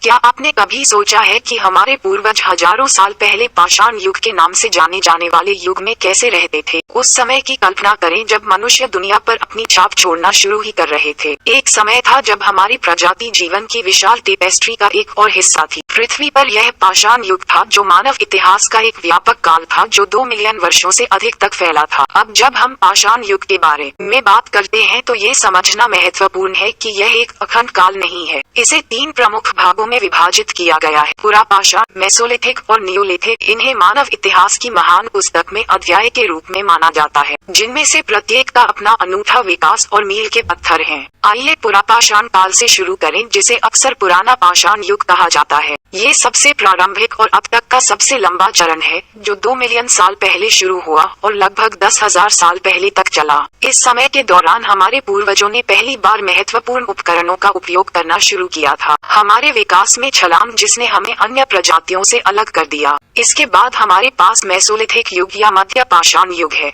क्या आपने कभी सोचा है कि हमारे पूर्वज हजारों साल पहले पाषाण युग के नाम से जाने जाने वाले युग में कैसे रहते थे? उस समय की कल्पना करें जब मनुष्य दुनिया पर अपनी छाप छोड़ना शुरू ही कर रहे थे। एक समय था जब हमारी प्रजाति जीवन की विशाल टेपेस्ट्री का एक और हिस्सा थी। पृथ्वी पर यह पाषाण युग था जो मानव इतिहास का एक व्यापक काल था जो 2 मिलियन वर्षों से अधिक तक फैला था। अब जब हम पाषाण युग के बारे में बात करते हैं तो ये समझना महत्वपूर्ण है कि यह एक अखंड काल नहीं है। इसे 3 प्रमुख भागों में विभाजित किया गया है: पुरापाषाण, मेसोलिथिक और नियोलिथिक। इन्हें मानव इतिहास की महान पुस्तक में अध्याय के रूप में माना जाता है, जिनमें से प्रत्येक का अपना अनूठा विकास और मील के पत्थर हैं। आइए पुरापाषाण काल से शुरू करें, जिसे अक्सर पुराना पाषाण युग कहा जाता है। ये सबसे प्रारंभिक और अब तक का सबसे लंबा चरण है, जो 2 मिलियन साल पहले शुरू हुआ और लगभग 10,000 साल पहले तक चला। इस समय के दौरान हमारे पूर्वजों ने पहली बार महत्वपूर्ण उपकरणों का उपयोग करना शुरू किया था। हमारे विकास में छलांग जिसने हमें अन्य प्रजातियों से अलग कर दिया। इसके बाद हमारे पास मेसोलिथिक युग या मध्य पाषाण युग है।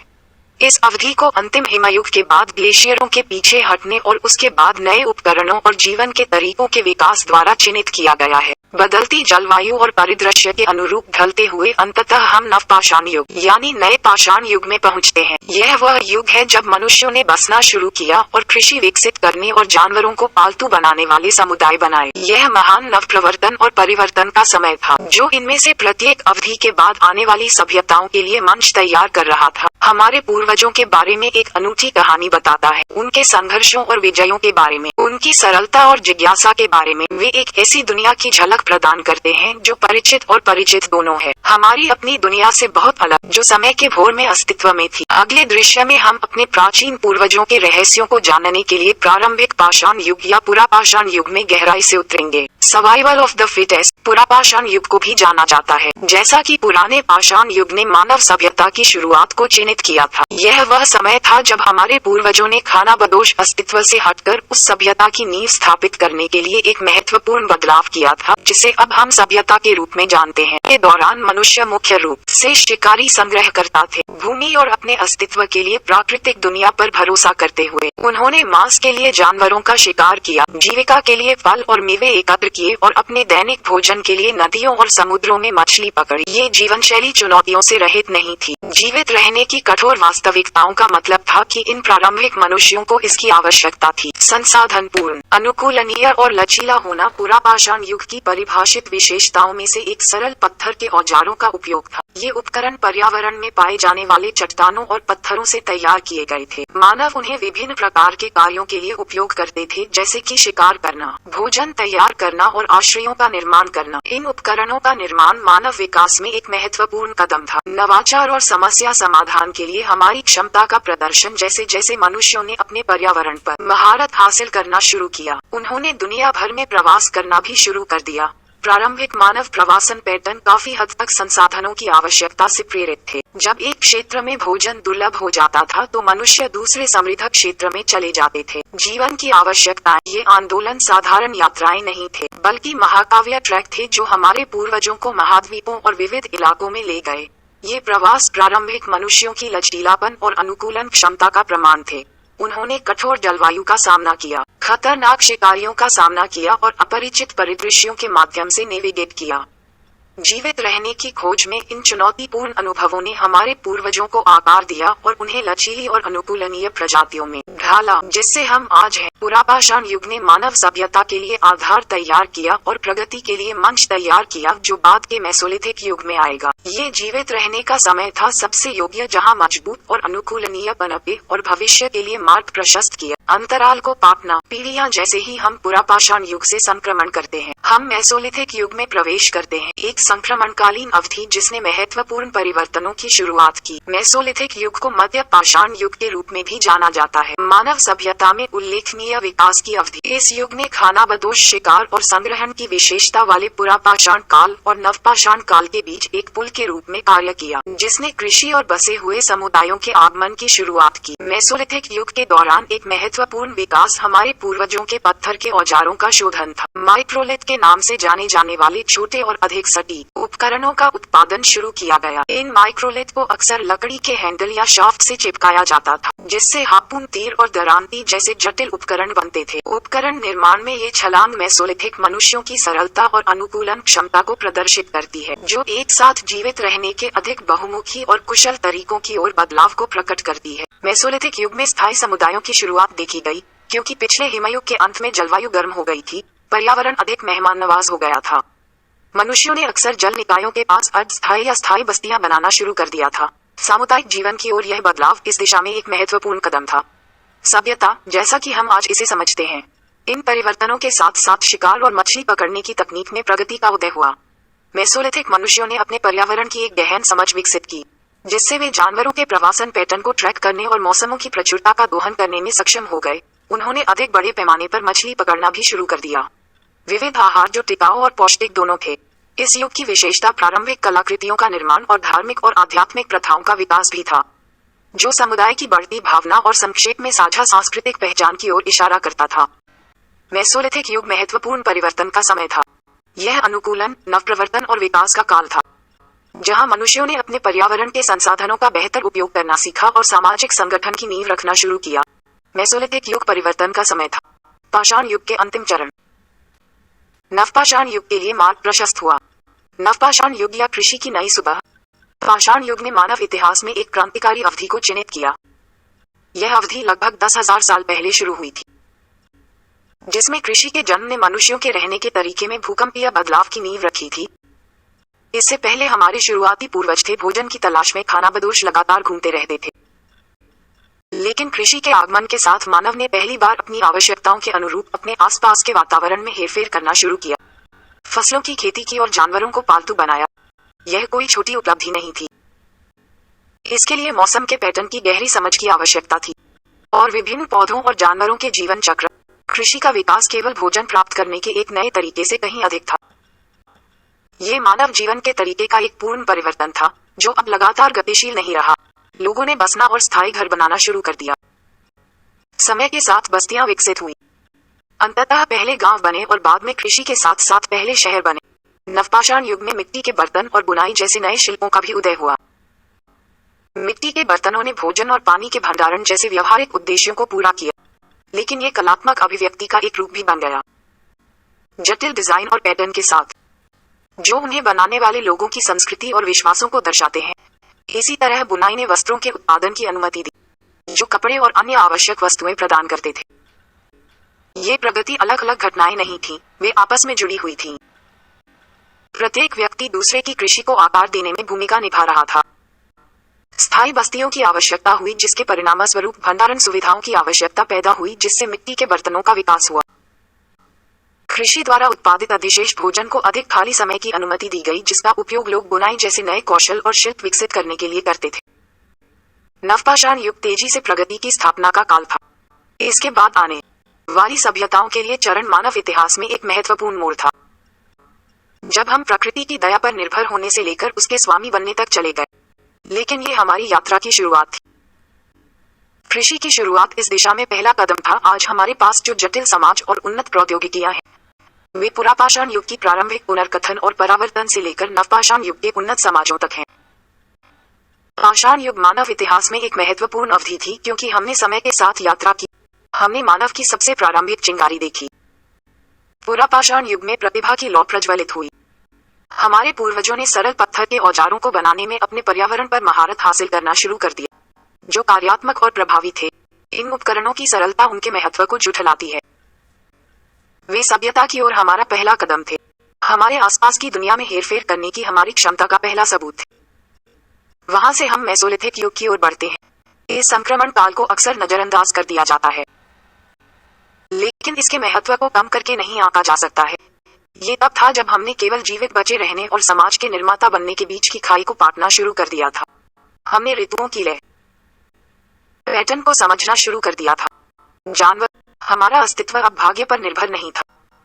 इस अवधि को अंतिम हिमयुग के बाद ग्लेशियरों के पीछे हटने और उसके बाद नए उपकरणों और जीवन के तरीकों के विकास द्वारा चिन्हित किया गया है। बदलती जलवायु और परिदृश्य के अनुरूप ढलते हुए अंततः हम नवपाषाण युग यानी नए पाषाण युग में पहुंचते हैं। यह वह युग है जब मनुष्यों ने बसना शुरू किया और कृषि विकसित करने और जानवरों को पालतू बनाने वाले समुदाय बनाए। यह महान नवप्रवर्तन और परिवर्तन का समय था, जो इनमें से प्रत्येक अवधि के बाद आने वाली सभ्यताओं के लिए मंच तैयार कर रहा था। हमारे पूर्वजों के बारे में एक अनूठी कहानी बताता है, उनके संघर्षों और विजयों के बारे में, उनकी सरलता और जिज्ञासा के बारे में। वे एक ऐसी दुनिया की झलक प्रदान करते हैं जो परिचित और परिचित दोनों है, हमारी अपनी दुनिया से बहुत अलग, जो समय के भोर में अस्तित्व में थी। अगले दृश्य में हम अपने प्राचीन पूर्वजों के रहस्यों को जानने के लिए प्रारंभिक पाषाण युग या पुरापाषाण युग में गहराई से उतरेंगे। सर्वाइवल ऑफ द फिटेस्ट पुरापाषाण युग को भी जाना जाता है। जैसा कि पुराने पाषाण युग ने मानव सभ्यता की शुरुआत को चिन्हित किया था, यह वह समय था जब हमारे पूर्वजों ने खानाबदोश अस्तित्व से हटकर उस सभ्यता की नींव स्थापित करने के लिए एक महत्वपूर्ण बदलाव किया था, जिसे अब हम सभ्यता के रूप में जानते हैं। के दौरान मनुष्य मुख्य रूप से शिकारी संग्रहकर्ता थे। भूमि और अपने अस्तित्व के लिए प्राकृतिक दुनिया पर भरोसा करते हुए उन्होंने मांस के लिए जानवरों का शिकार किया, जीविका के लिए फल और मेवे एकत्र किए और अपने दैनिक भोजन के लिए नदियों और समुद्रों में मछली पकड़ी। ये जीवन शैली चुनौतियों से रहित नहीं थी। जीवित रहने की कठोर वास्तविकताओं का मतलब था कि इन प्रारंभिक मनुष्यों को इसकी आवश्यकता थी। संसाधन पूर्ण, अनुकूलनीय और लचीला होना पुरापाषाण युग की परिभाषित विशेषताओं में से एक सरल पत्थर के औजारों का उपयोग था। ये उपकरण पर्यावरण में पाए जाने वाले चट्टानों और पत्थरों से तैयार किए गए थे। मानव उन्हें विभिन्न प्रकार के कार्यों के लिए उपयोग करते थे, जैसे कि शिकार करना, भोजन तैयार करना और आश्रयों का निर्माण करना। इन उपकरणों का निर्माण मानव विकास में एक महत्वपूर्ण कदम था। नवाचार और समस्या समाधान के लिए हमारी क्षमता का प्रदर्शन। जैसे जैसे मनुष्यों ने अपने पर्यावरण पर महारत हासिल करना शुरू किया, उन्होंने दुनिया भर में प्रवास करना भी शुरू कर दिया। प्रारंभिक मानव प्रवासन पैटर्न काफी हद तक संसाधनों की आवश्यकता से प्रेरित थे। जब एक क्षेत्र में भोजन दुर्लभ हो जाता था तो मनुष्य दूसरे समृद्ध क्षेत्र में चले जाते थे। जीवन की आवश्यकताएं, ये आंदोलन साधारण यात्राएं नहीं थे, बल्कि महाकाव्य ट्रैक थे जो हमारे पूर्वजों को महाद्वीपों और विविध इलाकों में ले गए। ये प्रवास प्रारंभिक मनुष्यों की लचीलापन और अनुकूलन क्षमता का प्रमाण थे। उन्होंने कठोर जलवायु का सामना किया, खतरनाक शिकारियों का सामना किया और अपरिचित परिदृश्यों के माध्यम से नेविगेट किया। जीवित रहने की खोज में इन चुनौतीपूर्ण अनुभवों ने हमारे पूर्वजों को आकार दिया और उन्हें लचीली और अनुकूलनीय प्रजातियों में ढाला, जिससे हम आज हैं। पुरापाषाण युग ने मानव सभ्यता के लिए आधार तैयार किया और प्रगति के लिए मंच तैयार किया, जो बाद के मेसोलिथिक युग में आएगा। ये जीवित रहने का समय था, सबसे योग्य, जहां मजबूत और अनुकूलनीय पनपे और भविष्य के लिए मार्ग प्रशस्त किया। अंतराल को पाटना, पीढ़ियां जैसे ही हम पुरापाषाण युग से संक्रमण करते हैं, हम मेसोलिथिक युग में प्रवेश करते हैं, एक संक्रमणकालीन अवधि जिसने महत्वपूर्ण परिवर्तनों की शुरुआत की। मेसोलिथिक युग को मध्य पाषाण युग के रूप में भी जाना जाता है। मानव सभ्यता में उल्लेखनीय विकास की अवधि। इस युग ने खानाबदोश, शिकार और संग्रहण की विशेषता वाले पुरापाषाण काल और नवपाषाण काल के बीच एक पुल के रूप में कार्य किया, जिसने कृषि और बसे हुए समुदायों के आगमन की शुरुआत की। मेसोलिथिक युग के दौरान एक महत्वपूर्ण विकास हमारे पूर्वजों के पत्थर के औजारों का शोधन था। माइक्रोलिथ के नाम से जाने जाने वाले छोटे और अधिक सटीक उपकरणों का उत्पादन शुरू किया गया। इन माइक्रोलिथ को अक्सर लकड़ी के हैंडल या शाफ्ट से चिपकाया जाता था, जिससे हार्पून, तीर और दरांती जैसे जटिल उपकरण उपकरण बनते थे। उपकरण निर्माण में ये छलांग मेसोलिथिक मनुष्यों की सरलता और अनुकूलन क्षमता को प्रदर्शित करती है, जो एक साथ जीवित रहने के अधिक बहुमुखी और कुशल तरीकों की ओर बदलाव को प्रकट करती है। मेसोलिथिक युग में स्थायी समुदायों की शुरुआत देखी गई, क्योंकि पिछले हिमयुग के अंत में जलवायु गर्म हो गई थी, पर्यावरण अधिक मेहमान नवाज हो गया था। मनुष्यों ने अक्सर जल निकायों के पास अस्थायी या स्थायी बस्तियां बनाना शुरू कर दिया था। सामुदायिक जीवन की ओर यह बदलाव इस दिशा में एक महत्वपूर्ण कदम था। सभ्यता, जैसा कि हम आज इसे समझते हैं, इन परिवर्तनों के साथ साथ शिकार और मछली पकड़ने की तकनीक में प्रगति का उदय हुआ। मेसोलिथिक मनुष्यों ने अपने पर्यावरण की एक गहन समझ विकसित की, जिससे वे जानवरों के प्रवासन पैटर्न को ट्रैक करने और मौसमों की प्रचुरता का दोहन करने में सक्षम हो गए। उन्होंने अधिक बड़े पैमाने पर मछली पकड़ना भी शुरू कर दिया। विविध आहार जो टिकाऊ और पौष्टिक दोनों थे। इस युग की विशेषता प्रारंभिक कलाकृतियों का निर्माण और धार्मिक और आध्यात्मिक प्रथाओं का विकास भी था, जो समुदाय की बढ़ती भावना और संक्षेप में साझा सांस्कृतिक पहचान की ओर इशारा करता था। मेसोलिथिक युग महत्वपूर्ण परिवर्तन का समय था। यह अनुकूलन, नवप्रवर्तन और विकास का काल था, जहां मनुष्यों ने अपने पर्यावरण के संसाधनों का बेहतर उपयोग करना सीखा और सामाजिक संगठन की नींव रखना शुरू किया। मेसोलिथिक युग परिवर्तन का समय था। पाषाण युग के अंतिम चरण। नवपाषाण युग के लिए मार्ग प्रशस्त हुआ। नवपाषाण युग या कृषि की नई सुबह। पाषाण युग ने मानव इतिहास में एक क्रांतिकारी अवधि को चिन्हित किया। यह अवधि लगभग 10,000 साल पहले शुरू हुई थी, जिसमें कृषि के जन्म ने मनुष्यों के रहने के तरीके में भूकंपीय बदलाव की नींव रखी थी। इससे पहले हमारे शुरुआती पूर्वज थे भोजन की तलाश में खानाबदोश लगातार घूमते रहते थे, लेकिन कृषि के आगमन के साथ मानव ने पहली बार अपनी आवश्यकताओं के अनुरूप अपने आसपास के वातावरण में हेरफेर करना शुरू किया। फसलों की खेती की और जानवरों को पालतू बनाया। यह कोई छोटी उपलब्धि नहीं थी। इसके लिए मौसम के पैटर्न की गहरी समझ की आवश्यकता थी, और विभिन्न पौधों और जानवरों के जीवन चक्र। कृषि का विकास केवल भोजन प्राप्त करने के एक नए तरीके से कहीं अधिक था। ये मानव जीवन के तरीके का एक पूर्ण परिवर्तन था, जो अब लगातार गतिशील नहीं रहा। लोगों ने बसना और स्थायी घर बनाना शुरू कर दिया। समय के साथ बस्तियां विकसित हुई। अंततः पहले गांव बने और बाद में कृषि के साथ साथ पहले शहर बने। नवपाषाण युग में मिट्टी के बर्तन और बुनाई जैसे नए शिल्पों का भी उदय हुआ। मिट्टी के बर्तनों ने भोजन और पानी के भंडारण जैसे व्यवहारिक उद्देश्यों को पूरा किया, लेकिन ये कलात्मक अभिव्यक्ति का एक रूप भी बन गया, जटिल डिजाइन और पैटर्न के साथ, जो उन्हें बनाने वाले लोगों की संस्कृति और विश्वासों को दर्शाते हैं। इसी तरह बुनाई ने वस्त्रों के उत्पादन की अनुमति दी, जो कपड़े और अन्य आवश्यक वस्तुएं प्रदान करते थे। ये प्रगति अलग अलग घटनाएं नहीं थीं, वे आपस में जुड़ी हुई थीं। प्रत्येक व्यक्ति दूसरे की कृषि को आकार देने में भूमिका निभा रहा था। स्थायी बस्तियों की आवश्यकता हुई, जिसके परिणामस्वरूप भंडारण सुविधाओं की आवश्यकता पैदा हुई, जिससे मिट्टी के बर्तनों का विकास हुआ। कृषि द्वारा उत्पादित अधिशेष भोजन को अधिक खाली समय की अनुमति दी गई, जिसका उपयोग लोग बुनाई जैसे नए कौशल और शिल्प विकसित करने के लिए करते थे। नवपाषाण युग तेजी से प्रगति की स्थापना का काल था। इसके बाद आने वाली सभ्यताओं के लिए चरण मानव इतिहास में एक महत्वपूर्ण मोड़ था, जब हम प्रकृति की दया पर निर्भर होने से लेकर उसके स्वामी बनने तक चले गए। लेकिन ये हमारी यात्रा की शुरुआत थी। कृषि की शुरुआत इस दिशा में पहला कदम था। आज हमारे पास जो जटिल समाज और उन्नत प्रौद्योगिकियां हैं, वे पुरापाषाण युग की प्रारंभिक पुनर्कथन और परावर्तन से लेकर नवपाषाण युग के उन्नत समाजों तक हैं। पाषाण युग मानव इतिहास में एक महत्वपूर्ण अवधि थी, क्योंकि हमने समय के साथ यात्रा की। हमने मानव की सबसे प्रारंभिक चिंगारी देखी। पुरापाषाण युग में प्रतिभा की लौ प्रज्वलित हुई। हमारे पूर्वजों ने सरल पत्थर के औजारों को बनाने में अपने पर्यावरण पर महारत हासिल करना शुरू कर दिया, जो कार्यात्मक और प्रभावी थे। इन उपकरणों की सरलता उनके महत्व को झुठलाती है। वे सभ्यता की ओर हमारा पहला कदम थे। हमारे आसपास की दुनिया में हेरफेर करने की हमारी क्षमता का पहला सबूत थे। वहां से हम मेसोलिथिक युग की ओर बढ़ते हैं। इस संक्रमण काल को अक्सर नजरअंदाज कर दिया जाता है, लेकिन इसके महत्व को कम करके नहीं आंका जा सकता है। ये तब था जब हमने केवल जीवित बचे रहने और समाज के निर्माता बनने के बीच की खाई को पाटना शुरू कर दिया था। हमने ऋतुओं की लय पैटर्न को समझना शुरू कर दिया था। जानवर, हमारा अस्तित्व अब भाग्य पर निर्भर नहीं था,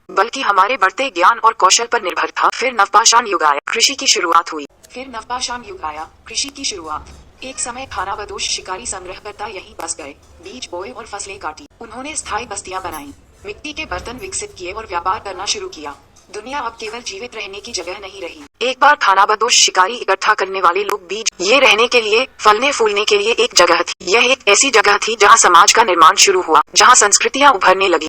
बल्कि हमारे बढ़ते ज्ञान और कौशल पर निर्भर था। फिर नवपाषाण युग आया, कृषि की शुरुआत हुई। फिर नवपाषाण युग आया, कृषि की शुरुआत। एक समय खानाबदोश शिकारी संग्रहकर्ता यहीं बस गए, बीज बोए और फसलें काटी। उन्होंने स्थायी बस्तियां बनाई, मिट्टी के बर्तन विकसित किए और व्यापार करना शुरू किया। दुनिया अब केवल जीवित रहने की जगह नहीं रही। एक बार खानाबदोश शिकारी इकट्ठा करने वाले लोग बीज ये रहने के लिए, फलने फूलने के लिए एक जगह थी। यह एक ऐसी जगह थी जहाँ समाज का निर्माण शुरू हुआ, जहाँ संस्कृतियाँ उभरने लगी।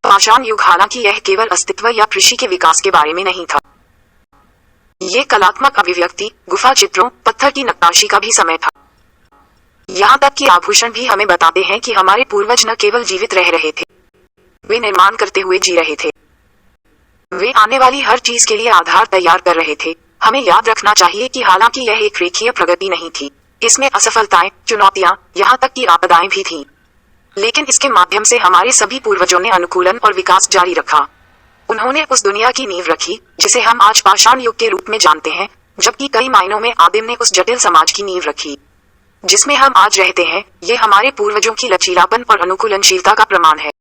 पाषाण युग, हालांकि यह केवल अस्तित्व या कृषि के विकास के बारे में नहीं था। ये कलात्मक अभिव्यक्ति, गुफा चित्रों, पत्थर की नक्काशी का भी समय था। यहाँ तक कि आभूषण भी हमें बताते हैं कि हमारे पूर्वज न केवल जीवित रह रहे थे, वे निर्माण करते हुए जी रहे थे। वे आने वाली हर चीज के लिए आधार तैयार कर रहे थे। हमें याद रखना चाहिए कि हालांकि यह एक रेखीय प्रगति नहीं थी, इसमें असफलताएं, चुनौतियां, यहाँ तक कि आपदाएं भी थीं। लेकिन इसके माध्यम से हमारे सभी पूर्वजों ने अनुकूलन और विकास जारी रखा। उन्होंने उस दुनिया की नींव रखी जिसे हम आज पाषाण युग के रूप में जानते हैं, जबकि कई मायनों में आदिम ने उस जटिल समाज की नींव रखी जिसमें हम आज रहते हैं। ये हमारे पूर्वजों की लचीलापन और अनुकूलनशीलता का प्रमाण है।